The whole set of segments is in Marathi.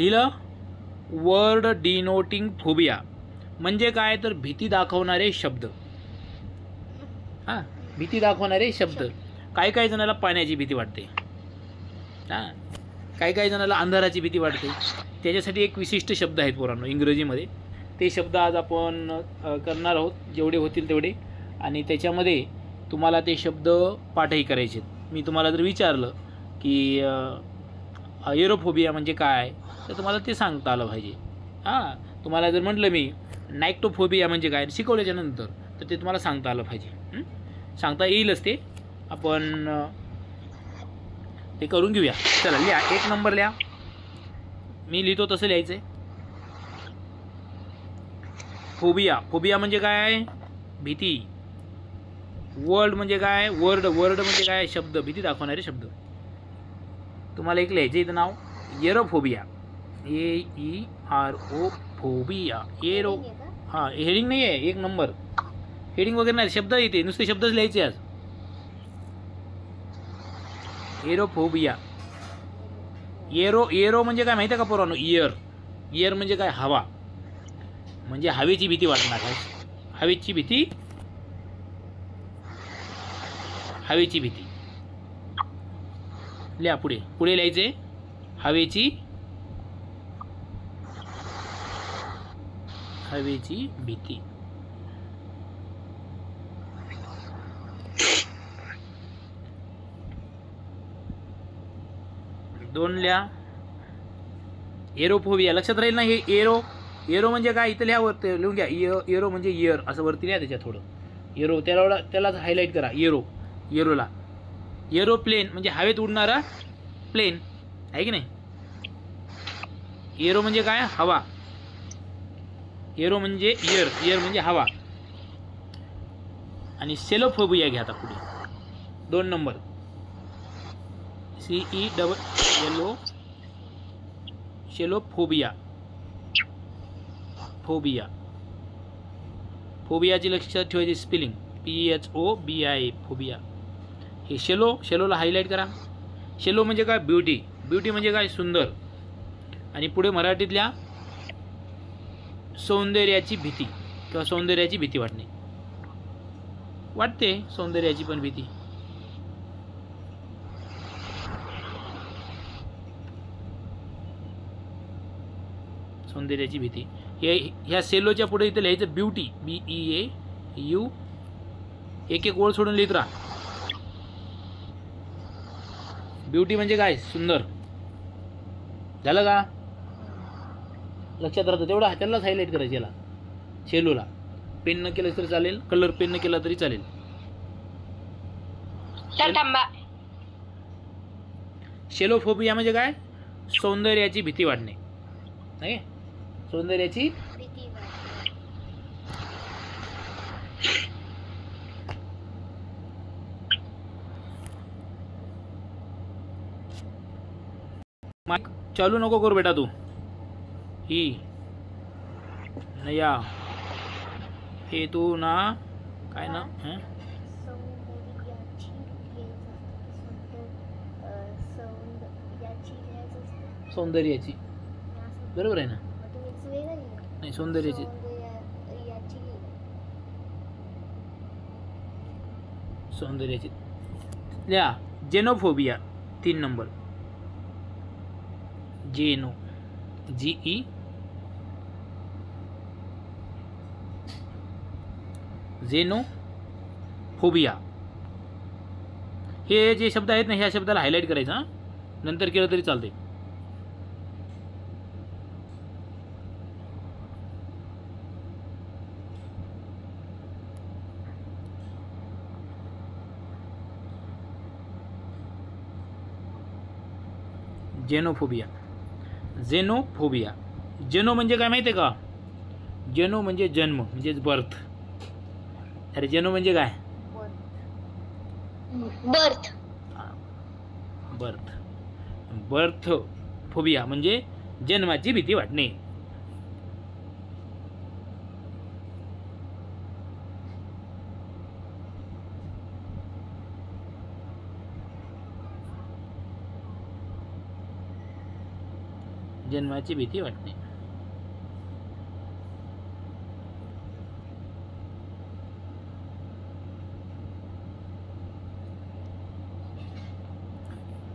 लिहिलं वर्ड डिनोटिंग फोबिया म्हणजे काय तर भीती दाखवणारे शब्द. हां, भीती दाखवणारे शब्द. काही काही जणाला पाण्याची भीती वाटते, हां, काही काही जणाला अंधाराची भीती वाटते. त्याच्यासाठी एक विशिष्ट शब्द आहेत पोरांनो इंग्रजीमध्ये. ते शब्द आज आपण करणार आहोत, जेवढे होतील तेवढे. आणि त्याच्यामध्ये तुम्हाला ते शब्द पाठही करायचे आहेत. मी तुम्हाला जर विचारलं की एरोफोबिया म्हणजे काय, तर तुम्हाला ते सांगता आलं पाहिजे. हां, तुम्हाला जर म्हटलं मी नायक्टोफोबिया म्हणजे काय शिकवल्याच्या नंतर, तर ते तुम्हाला सांगता आलं पाहिजे. सांगता येईलच ते. आपण ते करून घेऊया. चला लिहा, 1 नंबर लिहा. मी लिहितो तसं लिहायचं आहे. फोबिया, फोबिया म्हणजे काय भीती. वर्ड म्हणजे काय वर्ड, वर्ड म्हणजे काय शब्द, भीती दाखवणारे शब्द. तुम्हाला एक लिहायचं इथं नाव एरोफोबिया, AERO फोबिया. एरो, हां, हेडिंग नाही आहे. 1 नंबर. हेडिंग वगैरे नाही, शब्द येते, नुसते शब्दच लिहायचे आज. एरोफोबिया. एरो, एरो म्हणजे काय माहिती आहे का पोरांनो? इयर. इयर म्हणजे काय हवा, म्हणजे हवेची भीती वाटणार. हवेची भीती, हवेची भीती. लिहा पुढे, पुढे लिहायचे हवेची, हवेची भीती. दोन लिहा. एरोफोबिया लक्षात राहील ना. हे एरो, एरो म्हणजे काय इथं लिहा, वरती लिहून घ्या. एरो म्हणजे इयर, असं वरती लिहा त्याच्यात थोडं. एरो, त्यालाच हायलाईट करा. एरो, एरोला. एरोप्लेन म्हणजे हवेत उडणारा प्लेन आहे की नाही. एरो म्हणजे काय हवा. एरो म्हणजे इयर, इयर म्हणजे हवा. आणि सेलोफोबिया घ्या आता पुढे 2 नंबर. CELO, शेलोफोबिया. फोबिया, फोबियाची लक्षात ठेवायची स्पेलिंग PHOBIA फोबिया. हे शेलो, शेलोला हायलाईट करा. शेलो म्हणजे काय ब्युटी, ब्युटी म्हणजे काय सुंदर. आणि पुढे मराठीतल्या सौंदर्याची भीती किंवा सौंदर्याची भीती वाटणे. वाटते सौंदर्याची पण भीती. सौंदर्याची भीती. ह्या सेलोच्या पुढे इथं लिहायचं ब्युटी, BEAU. एक एक ओळ सोडून लिहित राहा. ब्युटी म्हणजे काय सुंदर. झालं का? लक्षात राहतं तेवढं. त्यालाच हायलाईट करायचं याला, शेलोला. पेन न केलं तरी चालेल, कलर पेन न केला तरी चालेल. शेलोफोबिया म्हणजे काय सौंदर्याची भीती वाटणे. नाही, सौंदर्याची भीती. माईक चालू नको करू बेटा तू. ही नया हे तू ना काय ना सौंदर्याची, बरोबर आहे ना. नाही, सौंदर्याची. सौंदर्याची लिहा. Xenophobia 3 number. जेनो, GE, जेनोफोबिया. हे जे शब्द आहेत ना, ह्या शब्दाला हायलाईट करायचं. हां, नंतर केलं तरी चालते. Xenophobia, xenophobia. जेनो म्हणजे काय माहिती आहे का? जेनो म्हणजे जन्म, म्हणजेच बर्थ. अरे जेनो म्हणजे काय? बर्थ. बर्थ, बर्थ फोबिया म्हणजे जन्माची भीती वाटणे. जन्माची भीती वाटणे.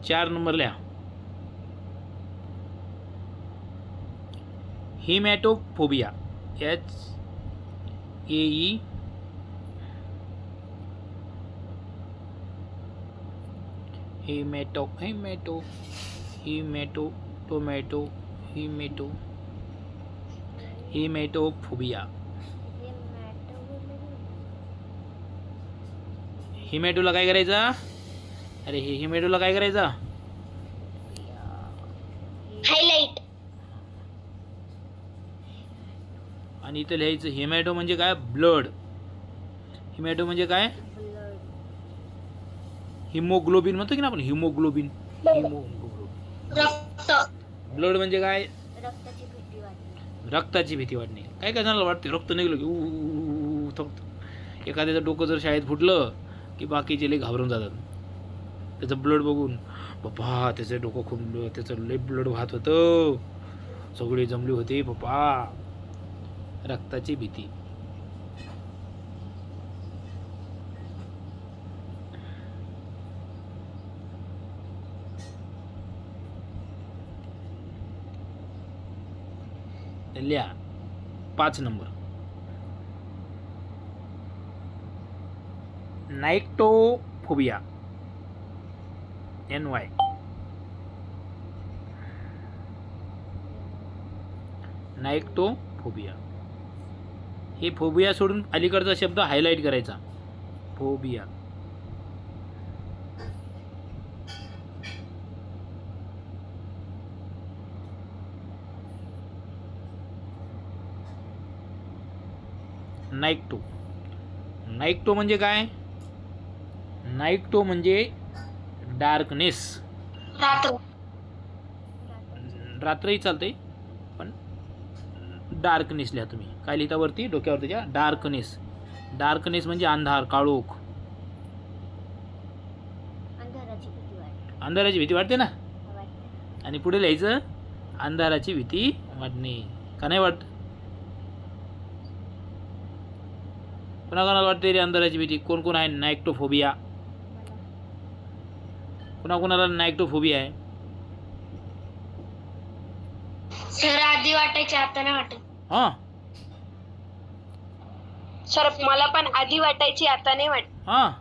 चार नंबर लिहा. हिमॅटोफोबिया. HAE हिमॅटो हिमॅटो हिमॅटो tomato हिमॅटो हिमॅटोफोबिया. हिमॅटोला काय करायचं? अरे हे हिमॅटोला काय करायचं? हायलाइट. आणि इथं लिहायचं हिमॅटो म्हणजे काय? ब्लड. हिमॅटो म्हणजे काय? हिमोग्लोबिन म्हणतो की ना आपण, हिमोग्लोबिन. रक्त. ब्लड म्हणजे काय? रक्ताची भीती वाटणे. रक्ताची भीती वाटणे. काय काय जणांना वाटते रक्त निघलं की थकतं. एखाद्याचं डोकं जर शाळेत फुटलं की बाकीचे लई घाबरून जातात त्याचं ब्लड बघून. बाबा त्याचं डोकं खूप, त्याचं लई ब्लड वाहत होतं, सगळे जमले होते बाबा. रक्ताची भीती. लिहा 5 नंबर. नायक्टोफोबिया. NY. नायक्टोफोबिया. हे फोबिया सोडून अलीकडचा शब्द हायलाइट करायचा. फोबिया. नायक्टो. नायक्टो म्हणजे काय? नायक्टो म्हणजे डार्कनेस. रात्र. रात्रही चालते पण डार्कनेस लिहा तुम्ही. काय लिहिता वरती डोक्यावर त्याच्या? डार्कनेस. डार्कनेस म्हणजे अंधार, काळोख. अंधाराची भीती वाटते. अंधाराची भीती वाटते ना. वाटते. आणि पुढे लिहायचं अंधाराची भीती वाटणे. का नाही वाटत? कोणाकोणाला वाटते रे अंधाराची भीती? कोण कोण आहे नायक्टोफोबिया? कोणाकोणाला नायक्टोफोबिया आहे? सर आधी वाटायची, आता नाही वाटत. हां सर मला पण आधी वाटायची, आता नाही वाटत. हां.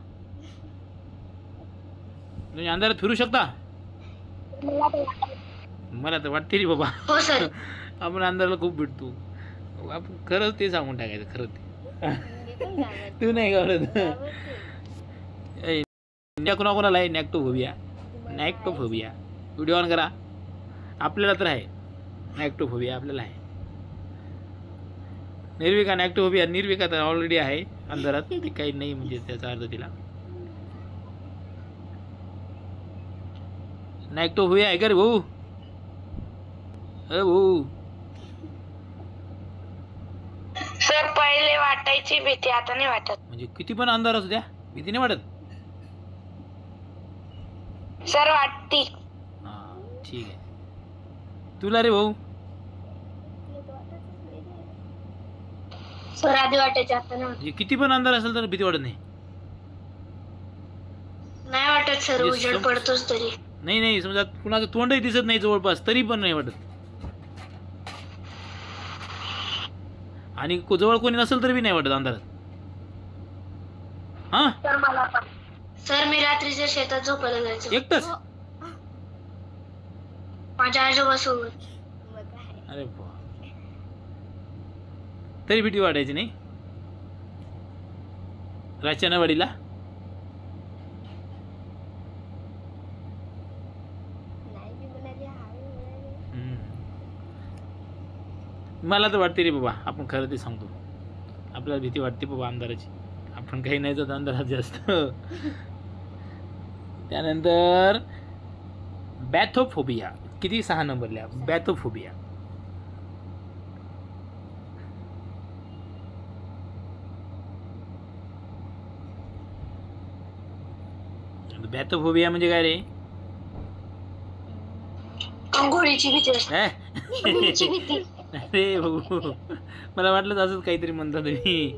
तुम्ही अंधारात फिरू शकता? मला तर वाटते रे बाबा. हो सर. आपण अंधाराला खूप भेटतो. आपण खरंच ते सांगून टाकायचं. खरं ते तू नाही घाबरत. कोणाकोणाला आहे नायक्टोफोबिया? नायक्टोफोबिया. व्हिडिओ ऑन करा. आपल्याला तर आहे नायक्टोफोबिया. आपल्याला आहे. निर्विका नायक्टोफोबिया. निर्विका तर ऑलरेडी आहे अंधारात. ते काही नाही म्हणजे त्याचा अर्थ तिला. नायक्टोफोबिया आहे का रे भाऊ? भाऊ सर पहिले वाटायची भीती, आता नाही वाटत. म्हणजे किती पण अंधार असू द्या भीती नाही वाटत? सर वाटती. हां ठीक आहे. तुला रे भाऊ? सर आधी वाटायची, आता नाही वाटत. म्हणजे किती पण अंधार असेल तर भीती वाटत नाही? नाही वाटत सर, म्हणजे उजेड पडतोच तरी. नाही नाही, समजा कुणाचं तोंडही दिसत नाही जवळपास तरी पण नाही वाटत. आणि जवळ कोणी नसेल तरी बी नाही वाटत अंधारात? हां सर मला पण. सर मी रात्रीच्या शेतात झोपायला जायचो एकटंच? माझ्या आजोबासोबत. अरे बा, तरी भीती वाटायची नाही राचनावाडीला? मला तर वाटते रे बाबा. आपण खरं ते सांगतो. आपल्याला भीती वाटते बाबा अंधाराची. आपण काही नाही जात अंधारात जास्त. त्यानंतर बॅथोफोबिया. किती? 6 नंबर लिहा. बॅथोफोबिया. बॅथोफोबिया म्हणजे काय रे? अंघोळी खोलीची भीती असते. हे? खोलीची भीती. अरे भाऊ, मला वाटलं असंच काहीतरी म्हणता तुम्ही.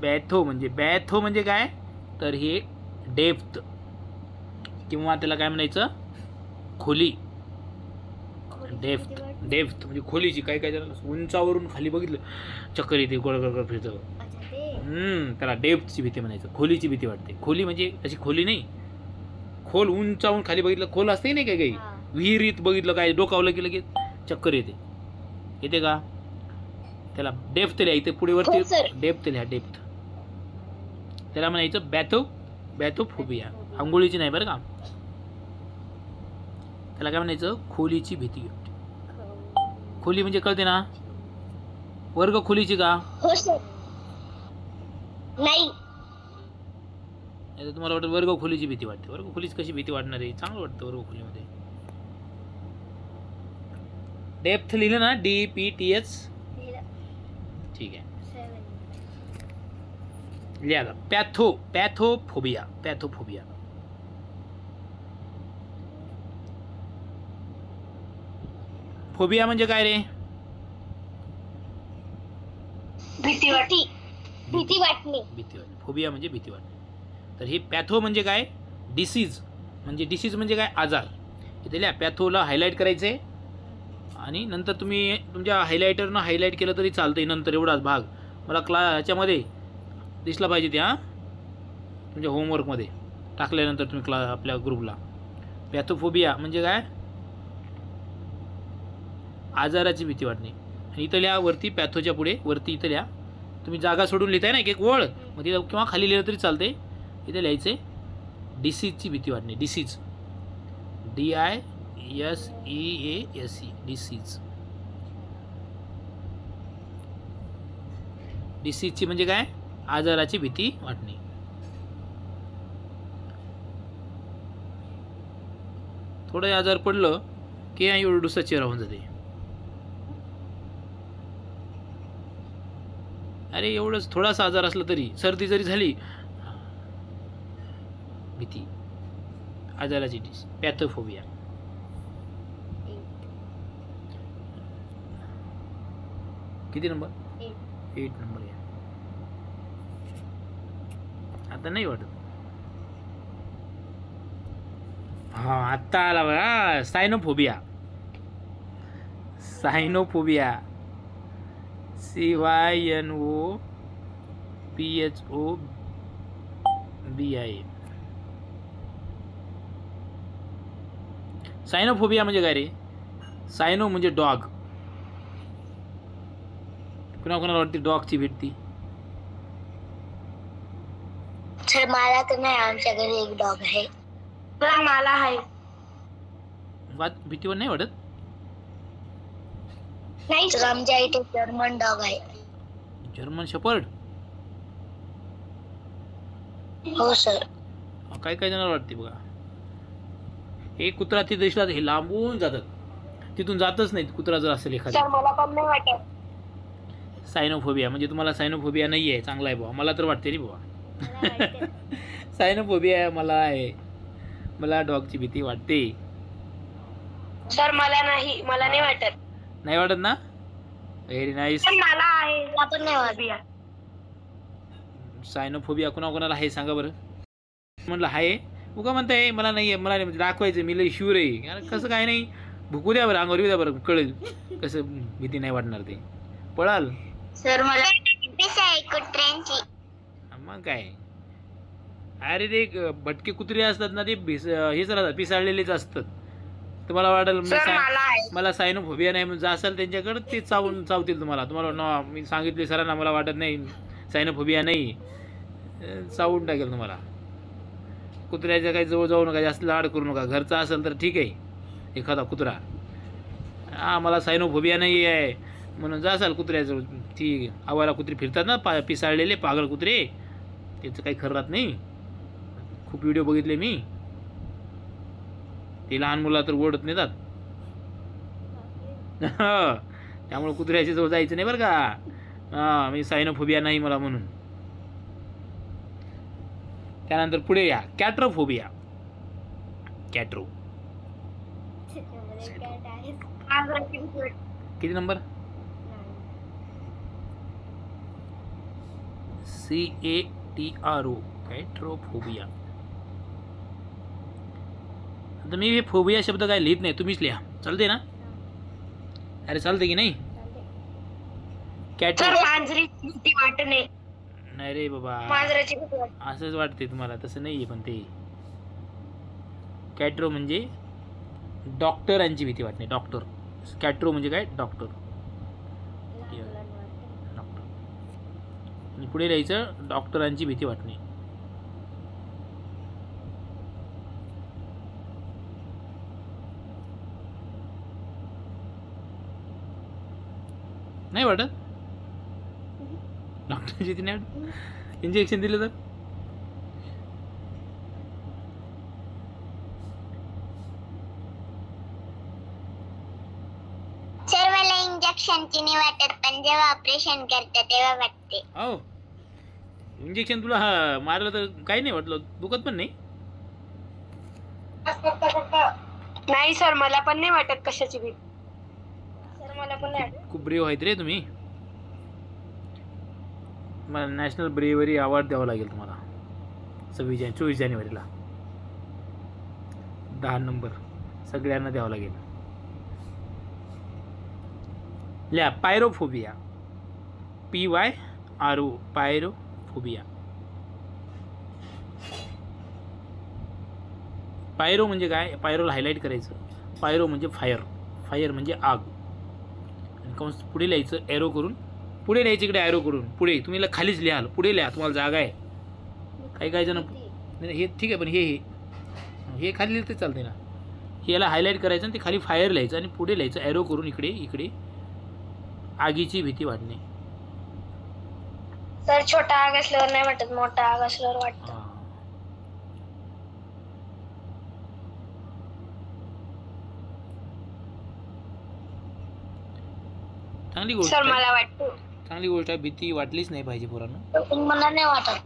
बॅथो म्हणजे काय तर हे डेप्थ किंवा त्याला काय म्हणायचं खोली. डेप्थ म्हणजे खोलीची. काय काय जण उंचावरून खाली बघितलं चक्कर येते, गोळगोळ फिरतं. त्याला डेप्थची भीती म्हणायचं. खोलीची भीती वाटते. खोली म्हणजे अशी खोली नाही, खोल उंचावरून खाली बघितलं, खोल असते नाही काय काही विहिरीत बघितलं काय डोकावलं की लगेच चक्कर येते का. त्याला डेप्थ लिहा इथे पुढे वरती. डेप्थ लिहा. डेप्थ त्याला म्हणायचं बॅथोफोबिया. आंघोळीची नाही बरं का. त्याला काय म्हणायचं खोलीची भीती. खोली म्हणजे कळते ना, वर्ग खोलीची का. हो सर. नाही. तुम्हाला वाटतं वर्ग खोलीची भीती वाटते. वर्ग खोलीची कशी भीती वाटणार आहे, चांगलं वाटतं वर्ग खोलीमध्ये. डेप्थ लिहिलं ना, DPTH. ठीक आहे लिहा. पॅथोफोबिया. फोबिया म्हणजे काय रे. भीती वाटणे. फोबिया म्हणजे भीती वाटणे. तर हे पॅथो म्हणजे काय, डिसीज म्हणजे काय आजार. इथे लिहा. पॅथोला हायलाईट करायचे आणि नंतर तुम्ही तुमच्या हायलायटरनं हायलाईट केलं तरी चालतंय. नंतर एवढाच भाग मला ह्याच्यामध्ये दिसला पाहिजे त्या तुमच्या होमवर्कमध्ये टाकल्यानंतर तुम्ही आपल्या ग्रुपला. पॅथोफोबिया म्हणजे काय आजाराची भीती वाटणे. आणि इथं लिहा वरती पॅथोच्या पुढे वरती इथं लिहा. तुम्ही जागा सोडून लिहिताय ना एक वळ मग तिथं किंवा खाली लिहिलं तरी चालते. इथे लिहायचे डिसीजची भीती वाटणे. Disease DISEASE disease. डिसीजची म्हणजे काय आजाराची भीती वाटणे. थोडं आजार पडलं की एवढूसा चेहरा होऊन जाते. अरे एवढंच थोडासा आजार असला तरी, सर्दी जरी झाली, भीती आजाराची. पॅथोफोबिया. किती नंबर. 8 नंबर आहे. आता नाही वाटत. हा आत्ता आला बघा. सायनोफोबिया. CYNOPHOBIA. सायनोफोबिया म्हणजे काय रे. सायनो म्हणजे डॉग. कुणाला वाटते डॉगची भीती. सर मला तर नाही. आमच्या घरी एक डॉग आहे. तर मला आहे. भीतीवर नाही वाटत. नाही सर आमच्या इथे जर्मन डॉग आहे. German shepherd. हो सर. काय काय जणांना वाटते बघा. एक कुत्रा तिथे दिसला हे लांबून जातात, तिथून जातच नाही कुत्रा जर असेल एखादा. सर मला पण नाही वाटत. सायनोफोबिया म्हणजे तुम्हाला सायनोफोबिया नाही आहे. चांगला आहे बाबा. मला तर वाटते रे बाबा. सायनोफोबिया मला आहे. मला डॉगची भीती वाटते. सर मला नाही. मला नाही वाटत. नाही वाटत ना. Very nice. मला आहे. मला पण नाही वाटत. सायनोफोबिया कोणाकोणाला आहे सांगा बरं. म्हणलं आहे उगा म्हणताय मला नाही आहे. मला नाही दाखवायचं मी लई शूर आहे. अरे कसं काय नाही. भुकू द्या बरं, अंगावर येऊ द्या बरं, कळेल कसं भीती नाही वाटणार ते. पळाल. सर मला कुत्र्यांची. मग काय. अरे ते भटके कुत्रे असतात ना ते हेच राहतात, पिसाळलेलेच असतात. तुम्हाला वाटेल मला सायनोफोबिया नाही म्हणजे असाल त्यांच्याकडे ते चावतील तुम्हाला. तुम्हाला मी सांगितले सरांना मला वाटत नाही सायनोफोबिया नाही, चावून टाकेल तुम्हाला. कुत्र्याच्या काही जवळ जाऊ नका, जास्त लाड करू नका. घरचा असेल तर ठीक आहे एखादा कुत्रा. मला सायनोफोबिया नाही आहे म्हणून जासाल कुत्र्याजवळ. ती आवाला कुत्री फिरतात ना पिसाळलेले पागल कुत्रे, त्याचं काही खरं राहत नाही. खूप व्हिडिओ बघितले मी. ते लहान मुला तर ओढत नेतात. त्यामुळे कुत्र्याच्या जवळ जायचं नाही बरं का. मी सायनोफोबिया नाही मला म्हणून. त्यानंतर पुढे या कॅट्रोफोबिया. किती नंबर? CATRO कॅट्रोफोबिया. आता मी हे फोबिया शब्द काय लिहित नाही, तुम्हीच लिहा. चालते ना? अरे चालते की नाही? सर मांजरीची भीती वाटणे. नाही रे बाबा, मांजराची भीती वाटते. असंच वाटते तुम्हाला, तसं नाहीये. पण ते कॅट्रो म्हणजे डॉक्टरांची भीती वाटणे. डॉक्टर. कॅट्रो म्हणजे काय? डॉक्टर. डॉक्टर. आणि पुढे लिहायचं डॉक्टरांची भीती वाटणे. नाही वाटत? डॉक्टरची भीती नाही वाटत? इंजेक्शन दिलं तर? सर मला इंजेक्शनची नाही वाटत, पण जेव्हा ऑपरेशन करतात तेव्हा वाटते. हो. इंजेक्शन तुला मारलं तर काही नाही वाटलं? दुखत पण नाही? नाही सर, मला पण नाही वाटत कशाची भीती. सर मला पण नाही वाटत. खूप ब्रेव आहेत रे तुम्ही. मला नॅशनल ब्रेवरी अवॉर्ड द्यावा लागेल तुम्हाला 24 जानेवारीला. 10 नंबर सगळ्यांना द्यावा लागेल. लिहा पायरोफोबिया. PYRO pyrophobia. पायरो म्हणजे काय? पायरोला हायलाईट करायचं. पायरो म्हणजे फायर. फायर म्हणजे आग. आणि कंस पुढे लिहायचं एरो करून. पुढे लिहायचं इकडे एरो करून. पुढे तुम्ही खालीच लिहाल. पुढे लिहा, तुम्हाला जागा आहे. काही जण नाही हे ठीक आहे, पण हे खाली लिहिलं तर चालते ना. हे याला हायलाईट करायचं आणि ते खाली फायर लिहायचं आणि पुढे लिहायचं एरो करून इकडे आगीची भीती वाटणे. सर छोटा आग असल्यावर नाही वाटत, मोठा आग असल्यावर वाटतं. चांगली गोष्ट सर मला वाटतं. चांगली गोष्ट आहे. भीती वाटलीच नाही पाहिजे पोरांनो. मला नाही वाटत.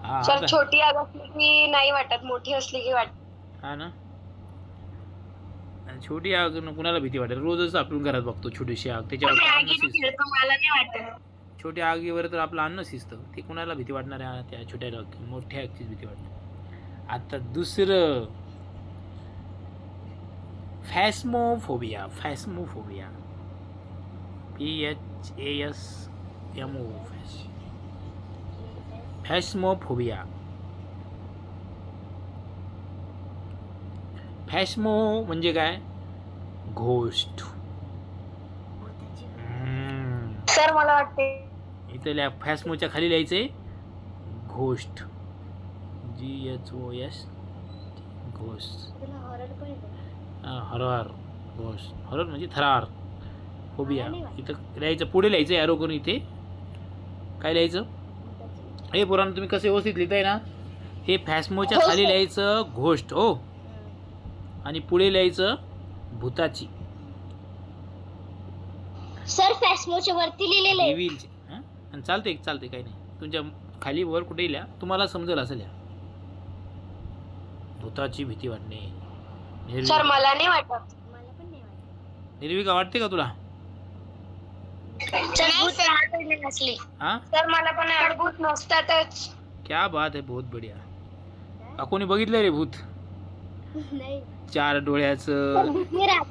हा सर छोटी आग असली की नाही वाटत, मोठी असली की वाटत. हा ना. छोटी आग कुणाला भीती वाटेल? रोजच आपण घरात बघतो छोटीशी आग, त्याच्यावर मला नाही वाटत. छोट्या आगीवर तर आपलं अन्न शिजतं. ते कुणाला भीती वाटणार आहे? त्या छोट्या मोठ्या आगचीच भीती वाटते. आता दुसरं फॅस्मोफोबिया. फॅस्मोफोबिया PHASMO. फॅस्मोफोबिया. फॅस्मो म्हणजे काय? घोस्ट. सर मला वाटते इथं फॅस्मोच्या खाली लिहायचंय घोस्ट. GHOST ghost. हरर. घोस्ट. हरर म्हणजे थरार. फोबिया. इथं लिहायचं, पुढे लिहायचं एरो करून. इथे काय लिहायचं? हे पोरांनो तुम्ही कसं व्यवस्थित लिहिताय ना? हे फॅस्मोच्या खाली लिहायचं घोस्ट. हो. आणि पुढे लिहायचं भूताची. सर फॅस्मोच्या वरती लिहिलेलं आहे. डेव्हिलची. आणि चालते काही नाही. तुमच्या खाली वर कुठे लिहा, तुम्हाला समजेल असं लिहा. भूताची भीती वाटणे. सर मला नाही वाटत. निर्विका वाटते का तुला? नसली. सर मला पण भूत नसतातच. क्या बात है, बहुत बढ़िया. कोणी बघितलं रे भूत? 4 डोळ्याचं,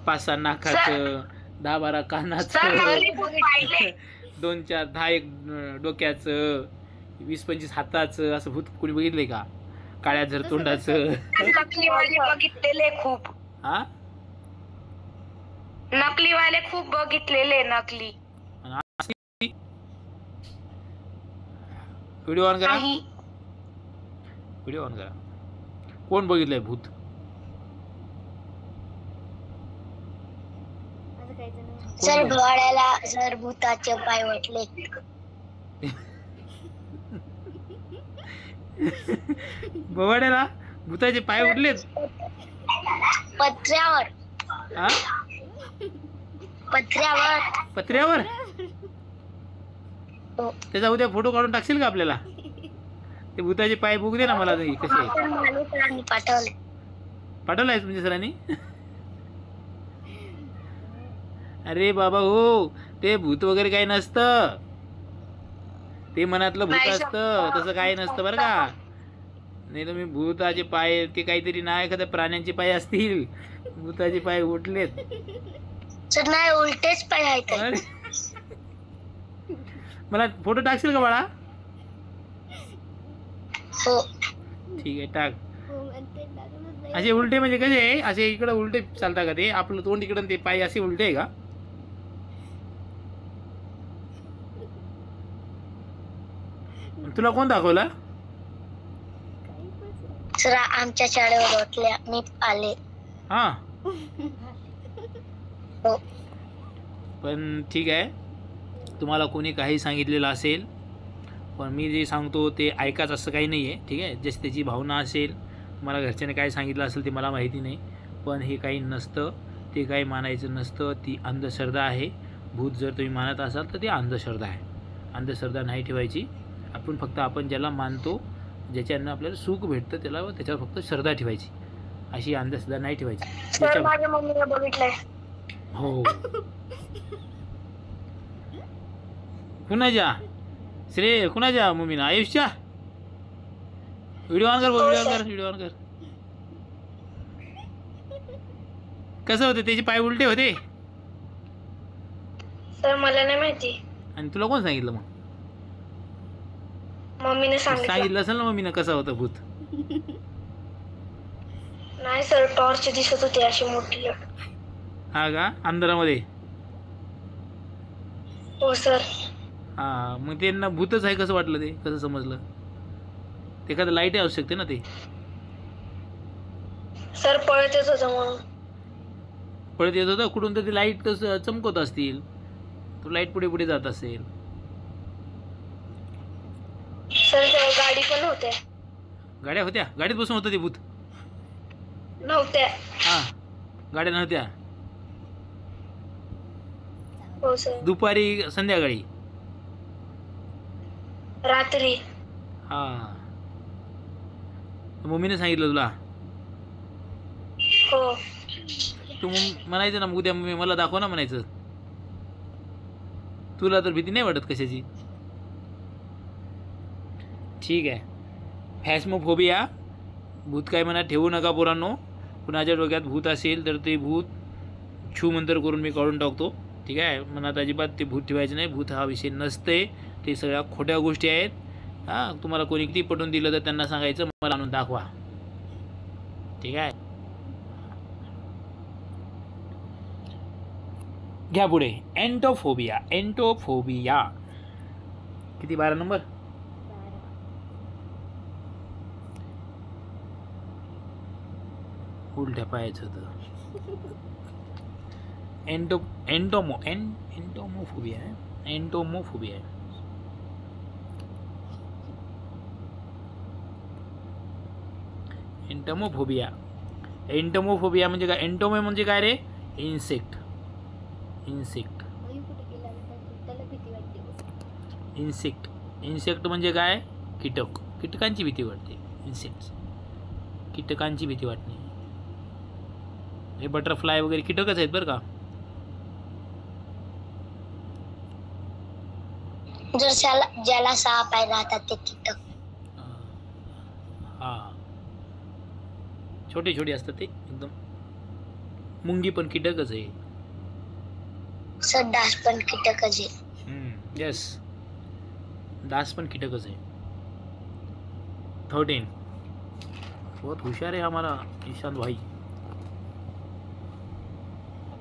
5-6 नाकाचं, 10-12 कानाचं, 2-4 10-1 डोक्याचं, 20-25 हाताचं असं भूत कोणी बघितलंय का? काळ्या झर तोंडाचं. नकलीवाले बघितलेले खूप. हा, नकलीवाले खूप बघितलेले. नकली व्हिडिओ ऑन करा. व्हिडिओ ऑन करा. कोण बघितलंय भूत? सर डोळ्याला सर भूताचे पाय वाटले. बवाड्याला भूताचे पाय उठलेत पत्र्यावर. हा, पत्र्यावर. त्याचा उद्या फोटो काढून टाकशील का आपल्याला? ते भूताचे पाय बघू दे ना मला. कसे पाठवलाय तुमच्या सरांनी? अरे बाबा हो, ते भूत वगैरे काही नसतं, ते मनातलं भूत नाही असतं, तसं काही नसतं बरं का. नाही तुम्ही भूताचे पाय ते काहीतरी नाही, एखाद्या प्राण्यांचे पाय असतील, भूताचे पाय उठलेत. सर नाही, उलटेच पाय आहेत. अरे, मला फोटो टाकशील का बाळा? हो. ठीक आहे टाक. असे उलटे म्हणजे कसे आहे, असे इकडे उलटे चालता का ते? आपलं तोंड इकडं ते पाय असे उलटे आहे का? तुला कोण दाखवला? सर आमच्या शाळेवर वाटल्या, मी आले. हा हो. पण ठीक आहे, तुम्हाला कोणी काही सांगितलेलं असेल, पण मी जे सांगतो ते ऐकाच असं काही नाही आहे. ठीक आहे, जशी त्याची भावना असेल, तुम्हाला घरच्याने काय सांगितलं असेल ते मला माहिती नाही, पण हे काही नसतं, ते काही मानायचं नसतं, ती अंधश्रद्धा आहे. भूत जर तुम्ही मानत असाल तर ती अंधश्रद्धा आहे. अंधश्रद्धा नाही ठेवायची. आपण फक्त आपण ज्याला मानतो, ज्याच्यानं आपल्याला सुख भेटतं, त्याच्यावर फक्त श्रद्धा ठेवायची. अशी अंधश्रद्धा नाही ठेवायची. सर माझ्या मम्मीला बघितलंय. हो, कुणाच्या श्रेय, कुणाच्या मम्मीनं? आयुषच्या? व्हिडिओ ऑन कर, व्हिडिओ ऑन कर. कसं होतं, त्याचे पाय उलटे होते? सर मला नाही माहिती. आणि तुला कोण सांगितलं मग? मम्मीने सांगितलं असेल ना मम्मीनं कसं होतं भूत. नाही सर, टॉर्च दिसत होती अशी मोठी. हा का, अंधारामध्ये? हो सर. हा, मग त्यांना भूतच आहे कसं वाटलं, ते कसं समजलं? ते एखादं लाईट असू शकते ना ते. सर पळत येत होतं म्हणून. पळत येत होतं कुठून तर, ती लाईट कसं चमकत असतील, तो लाईट पुढे पुढे जात असेल. सर तेव्हा गाडी पण होत्या. गाड्या होत्या? गाडीत बसून होतं ते भूत? नव्हत्या. हा, गाड्या नव्हत्या. हो सर. दुपारी, संध्याकाळी? रात्री. हा, मम्मीने सांगितलं तुला? हो. तू म्हणायचं ना उद्या मम्मी मला दाखव ना म्हणायचं. तुला तर भीती नाही वाटत कशाची? ठीक आहे. फॅस्मोफोबिया, भूत काय मनात ठेवू नका पोरांनो. कुणाच्या डोक्यात भूत असेल तर ते भूत छूमंतर करून मी काढून टाकतो. ठीक आहे, मनात अजिबात ते भूत ठेवायचं नाही. भूत हा विषय नसते, ते सगळ्या खोट्या गोष्टी आहेत. हां, तुम्हाला कोणी किती पटवून दिलं तर त्यांना सांगायचं मला आणून दाखवा. ठीक आहे, घ्या पुढे. एंटोफोबिया. एंटोफोबिया किती? 12 नंबर. उलट्या पायाचं होतं. एंटोमोफोबिया आहे. एंटोमोफोबिया आहे. एंटोमोफोबिया. एंटोमोफोबिया म्हणजे काय? एंटोमो म्हणजे काय रे? इन्सेक्ट. इन्सेक्ट. इन्सेक्ट. इन्सेक्ट म्हणजे काय? कीटक. कीटकांची भीती वाटते. इन्सेक्ट, कीटकांची भीती वाटणे. हे बटरफ्लाय वगैरे कीटकच आहेत बरं का. जर ज्याला 6 पाय राहतात ते कीटक. हा, छोटे छोटे असतात ते एकदम. मुंगी पण कीटकच आहे. सर डास पण कीटकच आहे. यस, डास पण कीटकच आहे. 13. बहुत होशियार है हमारा ईशांत भाई.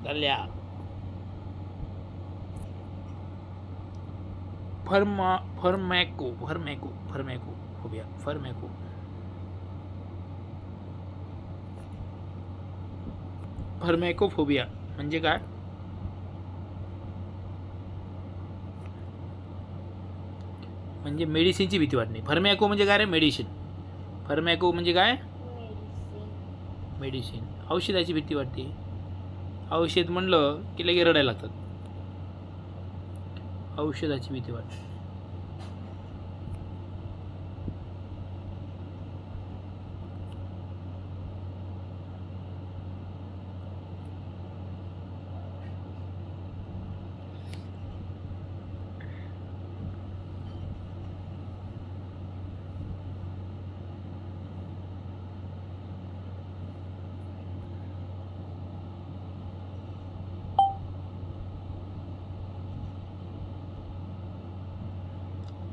चल्या. फर्मॅकोफोबिया. फर्मॅकोफोबिया म्हणजे काय? म्हणजे मेडिसिनची भीती वाटणे. फर्मॅको म्हणजे काय रे? मेडिसिन. फर्मॅको म्हणजे काय? मेडिसिन. औषधाची भीती वाटते. औषध म्हणलं की लगे रडायला लागतात. औषधाची भीती वाटते.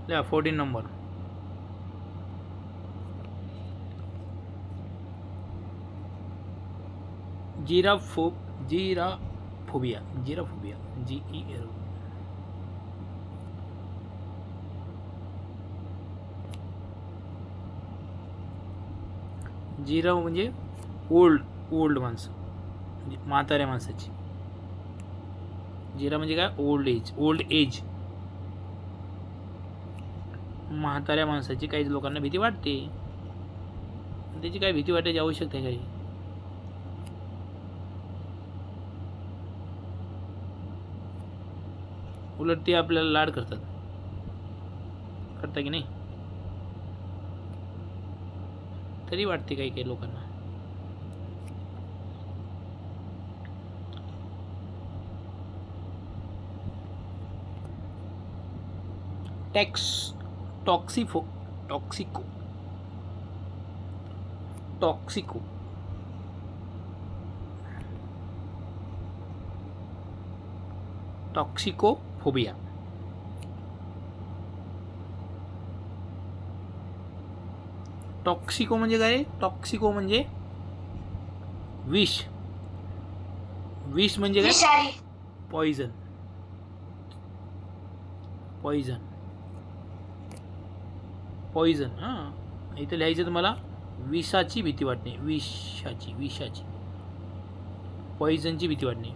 लिहा 14 नंबर. जिराफोबिया. जिराफोबिया GEL. जिराफ म्हणजे ओल्ड माणसं, म्हणजे म्हाताऱ्या माणसाची. जिरा म्हणजे काय? Old age. म्हाताऱ्या माणसाची काही लोकांना भीती वाटते. त्याची काय भीती वाटायची आवश्यकता आहे काही? उलट ते आपल्याला लाड करतात की नाही? तरी वाटते काही काही लोकांना. टॉक्सिको टॉक्सिकोफोबिया. टॉक्सिको म्हणजे काय? टॉक्सिको म्हणजे विष. विष म्हणजे काय? पॉइझन. हां, इथं लिहायचं तुम्हाला विषाची भीती वाटणे. विषाची पॉइझनची भीती वाटणे.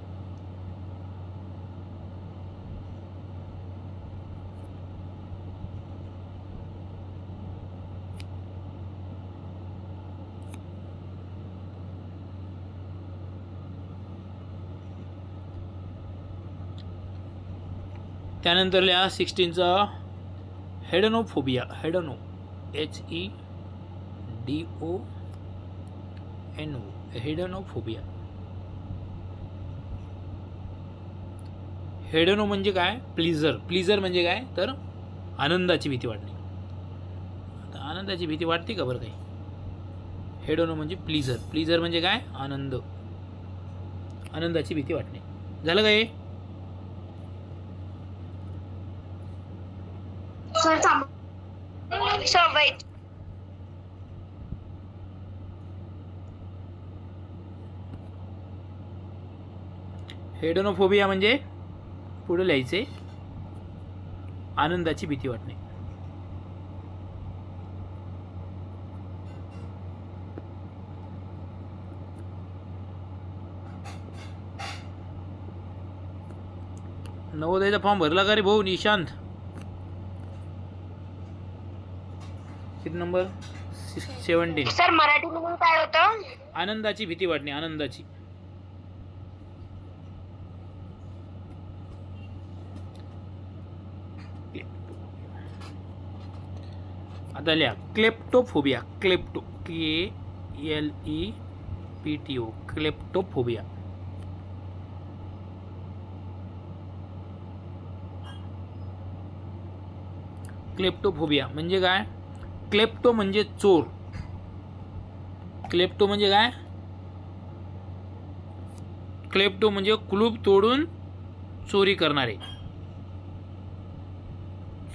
त्यानंतर लिहा 16चा हेडोनोफोबिया. HEDONO हेडोनोफोबिया. हेडोनो म्हणजे काय? प्लीजर म्हणजे काय? तर आनंदाची भीती वाटणे. आता आनंदाची भीती वाटते का बरं काही? हेडोनो म्हणजे प्लीजर म्हणजे काय? आनंदाची भीती वाटणे. झालं काय? हेडोनोफोबिया म्हणजे पुढे लिहायचे आनंदाची भीती वाटणे. नवोदयचा फॉर्म भरला का रे भाऊ निशांत? किती नंबर? 17. सर मराठीमध्ये काय होतं? आनंदाची भीती वाटणे. आनंदाची. आता लिहा क्लेप्टोफोबिया. KLEPTO क्लेप्टोफोबिया. क्लेप्टोफोबिया म्हणजे काय? क्लेप्टो म्हणजे चोर. क्लेप्टो म्हणजे काय? क्लेप्टो म्हणजे कुलूप तोडून चोरी करणारे,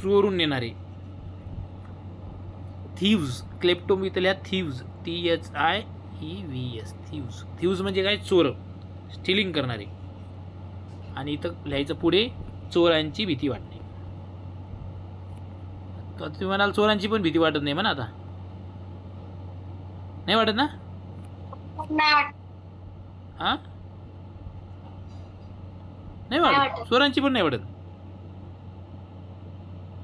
चोरून नेणारे. थीव्स. क्लेप्टो मी लिहा थीव्स. THIEVS. थीव्स म्हणजे काय? चोर, स्टिलिंग करणारे. आणि इथं लिहायचं पुढे चोरांची भीती वाटणे. तर तुम्ही म्हणाल चोरांची पण भीती वाटत नाही म्हणा. आता नाही वाटत ना? हा, नाही वाटत. चोरांची पण नाही वाटत.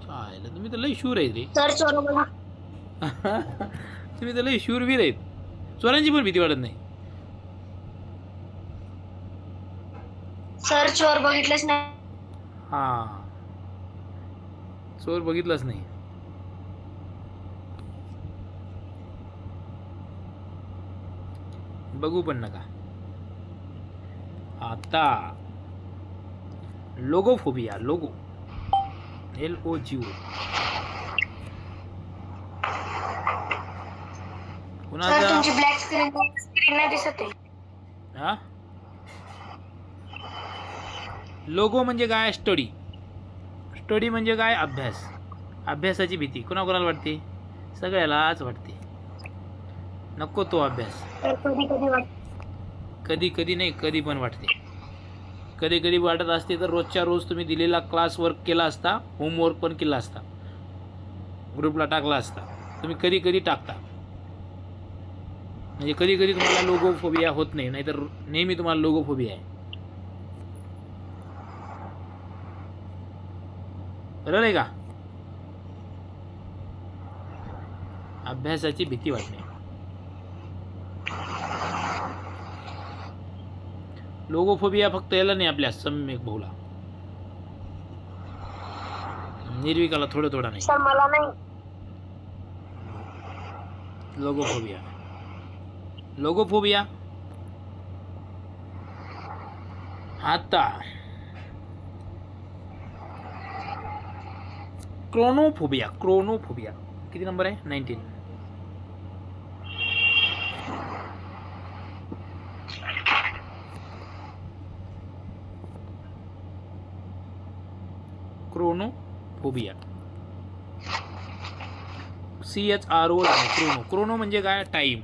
चालेल, तुम्ही तर लई शूर आहेत रे. तुम्ही तर लई शूरवीर आहेत. चोरांची पण भीती वाटत नाही. सर चोर बघितलंच नाही. हा, चोर बघितलाच नाही. बघू पण नका. आता लोगोफोबिया. LOGO. तुमची ब्लॅक स्क्रीन नाही दिसत आहे. हा, लोगो म्हणजे काय? स्टडी म्हणजे काय? अभ्यास. अभ्यासाची भीती कोणाकोणाला वाटते? सगळ्यालाच वाटते. नको तो अभ्यास. कधी कधी वाटत. कधी कधी नाही, कधी पण वाटते. कधी कधी वाटत असते तर रोजच्या रोज तुम्ही दिलेला क्लास वर्क केला असता, होमवर्क पण केला असता, ग्रुपला टाकला असता. तुम्ही कधी कधी टाकता, म्हणजे कधी कधी तुम्हाला लोगोफोबिया होत नाही, नाहीतर नेहमी तुम्हाला लोगोफोबिया आहे. बरोबर आहे का? अभ्यासाची भीती वाटणे. लोगोफोबिया फक्त याला नाही, आपल्या सम्यक भाऊला, निर्विकाला थोडं थोडा नाही. सर मला नाही. लोगोफोबिया. लोगोफोबिया. आता क्रोनोफोबिया. क्रोनोफोबिया किती नंबर आहे? 19. क्रोनोफोबिया. CHRO. क्रोनो. क्रोनो म्हणजे काय? टाइम.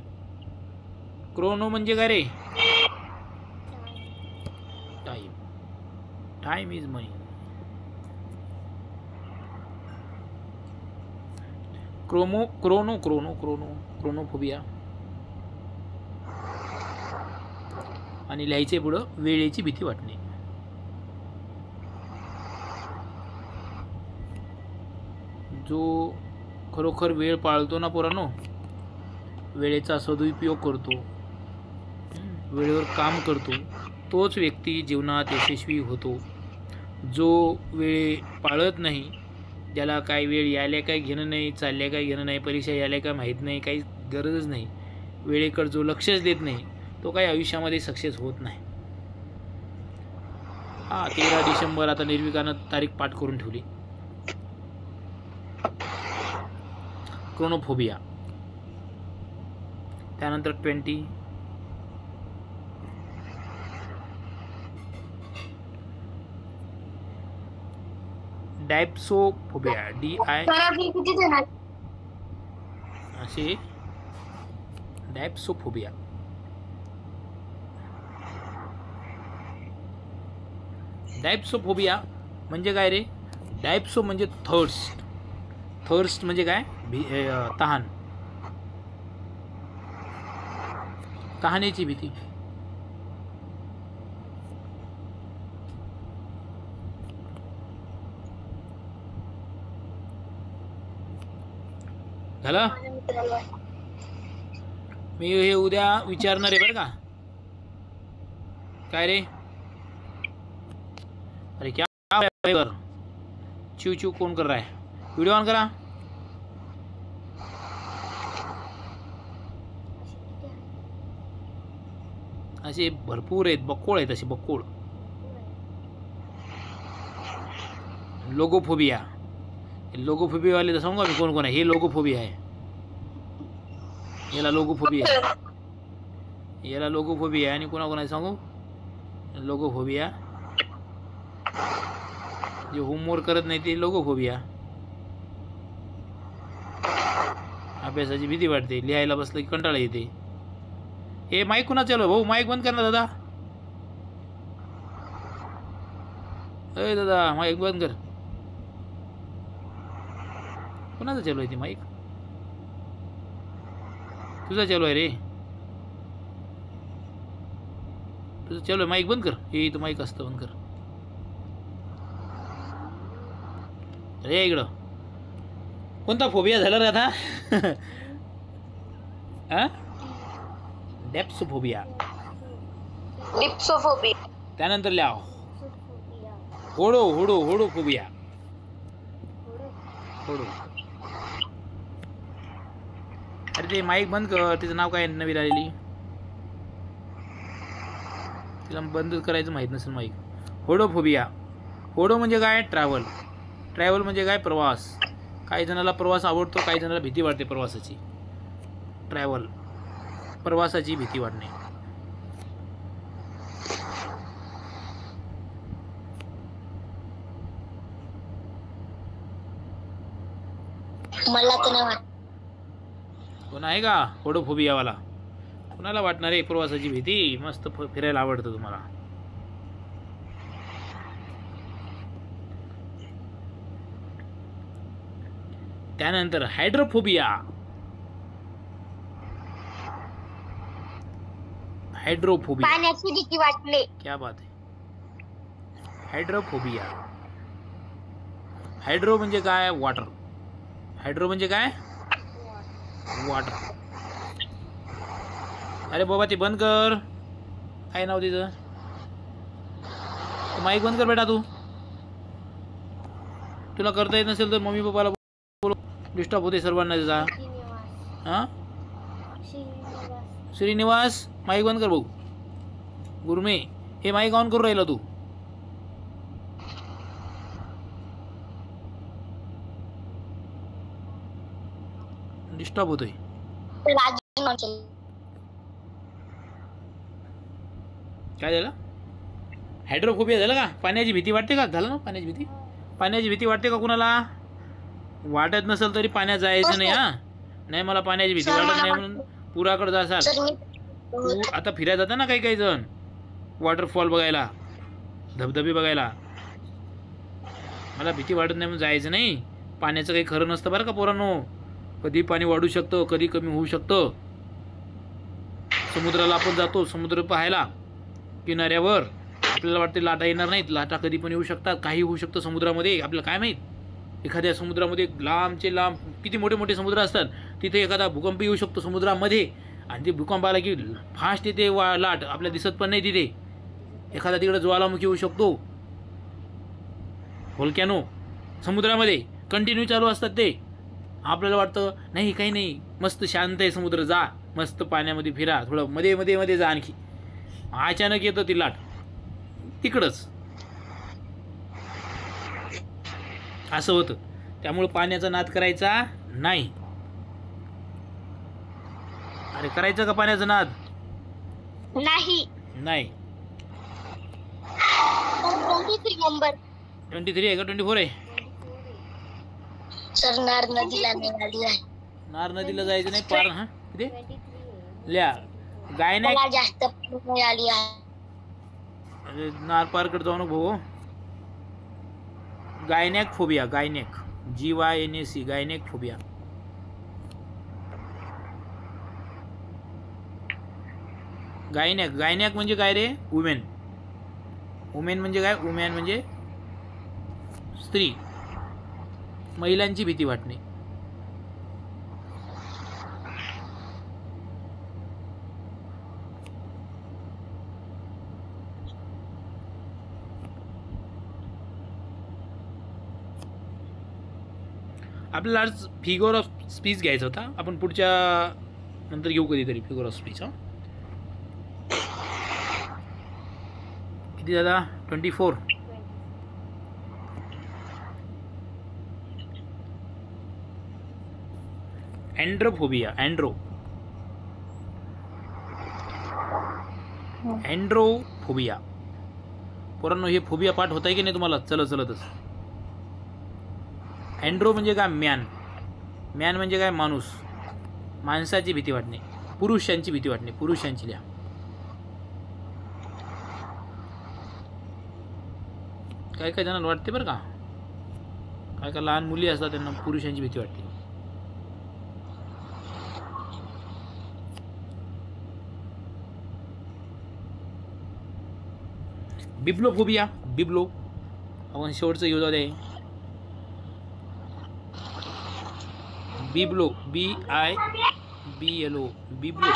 क्रोनो म्हणजे काय रे? टाइम. टाइम इज मनी. क्रोनोफोबिया. आणि लिहायचे पुढं वेळेची भीती वाटणे. जो खरोखर वेळ पाळतो ना पोरांनो, वेळेचा सदुपयोग करतो, वेळेवर काम करतो, तोच व्यक्ती जीवनात यशस्वी होतो. जो वेळ पाळत नाही, ज्याला काय वेळ यायला काय घेणं नाही, चालल्या काय घेणं नाही, परीक्षा यायला काय माहीत नाही, काही गरजच नाही, वेळेकडे जो लक्षच देत नाही, तो काही आयुष्यामध्ये सक्सेस होत नाही. 13 डिसेंबर आता निर्विकानं तारीख पाठ करून ठेवली. क्रोनोफोबिया. त्यानंतर 20. डायप्सोफोबिया. असे डायप्सोफोबिया. डायप्सोफोबिया म्हणजे काय रे? डायप्सो म्हणजे थर्स्ट. थर्स्ट म्हणजे काय? तहान. तहानेची भीती. झालं? मी हे उद्या विचारणार आहे बरं का. काय रे? अरे क्या चिव चिव कौन कर रहा है? व्हिडिओ ऑन करा. असे भरपूर आहेत, बक्कोळ आहेत, असे बक्कोळ. लोगोफोबिया. लोगोफोबिया वाले तर सांगू मी कोण कोण आहे. हे लोगोफोबिया आहे. याला लोगोफोबिया आहे. याला लोगोफोबिया आहे. आणि कोणाकोणाला सांगू? लोगोफोबिया. जे होमवर्क करत नाही ते लोगोफोबिया. अभ्यासाची भीती वाटते, लिहायला बसलं की कंटाळा येते. हे माईक कुणा चालू आहे भाऊ? माईक बंद कर ना दादा. अरे दादा माईक बंद कर. कुणाचं चालू आहे ती माईक? तुझा चालू आहे रे. तुझं चालू आहे, माईक बंद कर. हे इथं माईक असतं, बंद कर. अरे इकडं कोणता फोबिया झाला रे आता? डेप्सोफोबिया. डिप्सोफोबिया. त्यानंतर लिहा होडोफोबिया. होडो. अरे ते माईक बंद कर. तिचं नाव काय नवीन आलेली? तिला बंद करायचं माहीत नसेल माईक. होडोफोबिया. होडो म्हणजे काय? ट्रॅव्हल. ट्रॅव्हल म्हणजे काय? प्रवास. काही जणाला प्रवास आवडतो, काही जणाला भीती वाटते प्रवासाची. ट्रॅव्हल, प्रवासाची भीती वाटणे. मला तर नाही वाटत. कोण आहे का फोडोफोबियावाला? कोणाला वाटणार आहे प्रवासाची भीती? मस्त फिरायला आवडतं तुम्हाला. त्यानंतर हायड्रोफोबिया. हायड्रोफोबिया, पाण्याची भीती वाटणे. क्या बात आहे. हायड्रोफोबिया. हायड्रो म्हणजे काय? वॉटर. हायड्रो म्हणजे काय? वॉटर. अरे बाबा ते बंद कर. काय नाव तिचं? माईक बंद कर बेटा. तुला करता येत नसेल तर मम्मी पप्पाला बोल. डिस्टर्ब होते सर्वांना त्याचा. हां श्रीनिवास माईक बंद कर भाऊ. गुरमे हे माईक ऑन करून राहिला तू. डिस्टर्ब होतोय. काय झालं? हायड्रोफोबिया झालं का? पाण्याची भीती वाटते का? झालं ना पाण्याची भीती? पाण्याची भीती वाटते का कुणाला? वाटत नसेल तरी पाण्यात जायचं नाही. हा नाही मला पाण्याची भीती वाटत नाही म्हणून पुराकडे जासाल. तू आता फिरायला जाता ना काही काही जण वॉटरफॉल बघायला, धबधबे बघायला. मला भीती वाटत नाही म्हणून जायचं नाही. पाण्याचं काही खरं नसतं बरं का पोरांनो. कधी पाणी वाढू शकतं, कधी कमी होऊ शकतं. समुद्राला आपण जातो समुद्र पाहायला किनाऱ्यावर. आपल्याला वाटते लाटा येणार नाहीत. लाटा कधी पण येऊ शकतात. काही होऊ शकतं समुद्रामध्ये. आपल्याला काय माहीत. एखाद्या समुद्रामध्ये लांबचे लांब किती मोठे मोठे समुद्र असतात. तिथे एखादा भूकंप येऊ शकतो समुद्रामध्ये. आणि ते भूकंप आला की फास्ट येते लाट. आपल्याला दिसत पण नाही तिथे. एखादा तिकडे ज्वालामुखी होऊ शकतो. व्होल्कॅनो समुद्रामध्ये कंटिन्यू चालू असतात ते. आपल्याला वाटतं नाही काही नाही मस्त शांत आहे समुद्र. जा मस्त पाण्यामध्ये फिरा. थोडं मध्ये मध्ये मध्ये जा. आणखी अचानक येतं ती लाट तिकडंच. असं होतं. त्यामुळे पाण्याचा नाद करायचा नाही. अरे करायचं का पाण्याचा नाद? नाही. नाही. 23 नंबर. 23 आहे का 24 आहे? सर नार नदीला निघाली आहे. नार नदीला जायचं नाही पार. हा किती ल्या गायनॅक. मला जास्त मिळाली आहे. अरे नार पार कडे जाऊ नको भाऊ. Gynaec phobia. Gynaec GYNAC gynaec phobia. Gynaec. Gynaec म्हणजे काय रे? वुमेन. वुमेन म्हणजे काय? वुमेन म्हणजे स्त्री. महिलांची भीती वाटणे. आपल्याला आज फिगर ऑफ स्पीच घ्यायचा होता. आपण पुढच्या नंतर घेऊ कधीतरी फिगर ऑफ स्पीच. हा किती झाला? 24. अँड्रोफोबिया. अँड्रोफोबिया. पोरांनो हे फोबिया पाठ होत आहे की नाही तुम्हाला? चलतच. अँड्रो म्हणजे काय? मॅन. मॅन म्हणजे काय? माणूस. माणसाची भीती वाटणे. पुरुषांची भीती वाटणे. पुरुषांची लिहा. काय काय जणांना वाटते बरं का. काय काय लहान मुली असतात त्यांना पुरुषांची भीती वाटते. बिब्लोफोबिया. बिब्लो आपण शेवटचं घेऊ. जाऊ दे. बिब्लो BIBLO. बिब्लो.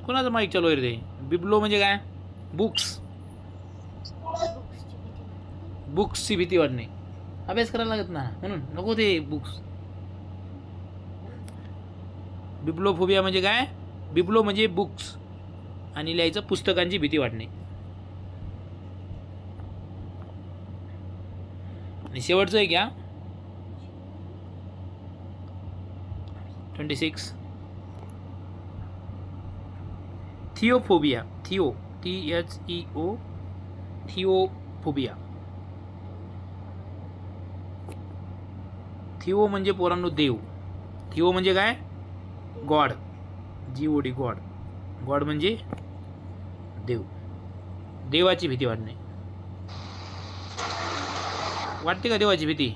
कोणाचं माईक चालू आहे रे? बिब्लो म्हणजे काय? बुक्स. बुक्सची भीती वाटणे. अभ्यास करायला लागत ना म्हणून नको ते बुक्स. बिब्लोफोबिया म्हणजे काय? बिब्लो म्हणजे बुक्स आणि लिहायचं पुस्तकांची भीती वाटणे. आणि शेवटचं आहे घ्या 26. थिओफोबिया. THEO थिओफोबिया. थिओ म्हणजे पोरांनो देव. थिओ म्हणजे काय? गॉड. GOD God. गॉड म्हणजे देव. देवाची भीती वाटणे. वाटते का देवाची भीती?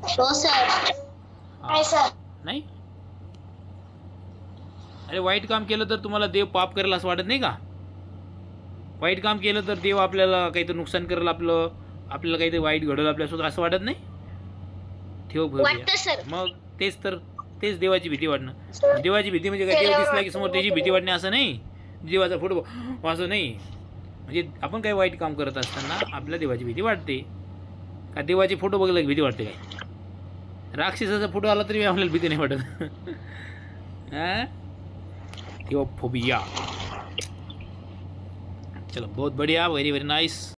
हो सर. नाही सर. नाही. अरे वाईट काम केलं तर तुम्हाला देव पाप करेल असं वाटत नाही का? वाईट काम केलं तर देव आपल्याला काहीतरी नुकसान करेल, आपल्याला काहीतरी वाईट घडवलं आपल्यासोबत असं वाटत नाही? वाटतं सर. मग तेच देवाची भीती वाटणं. देवाची भीती म्हणजे काय? देव दिसला की समोर त्याची भीती वाटणे असं नाही. देवाचा फोटो असं नाही. म्हणजे आपण काही वाईट काम करत असताना आपल्याला देवाची भीती वाटते का? देवाचे फोटो बघला की भीती वाटते काय? राक्षसाचा फोटो आला तरी आपल्याला भीती नाही वाटत. हां, थिओफोबिया. चलो, बहुत बढ़िया, वेरी वेरी नाइस.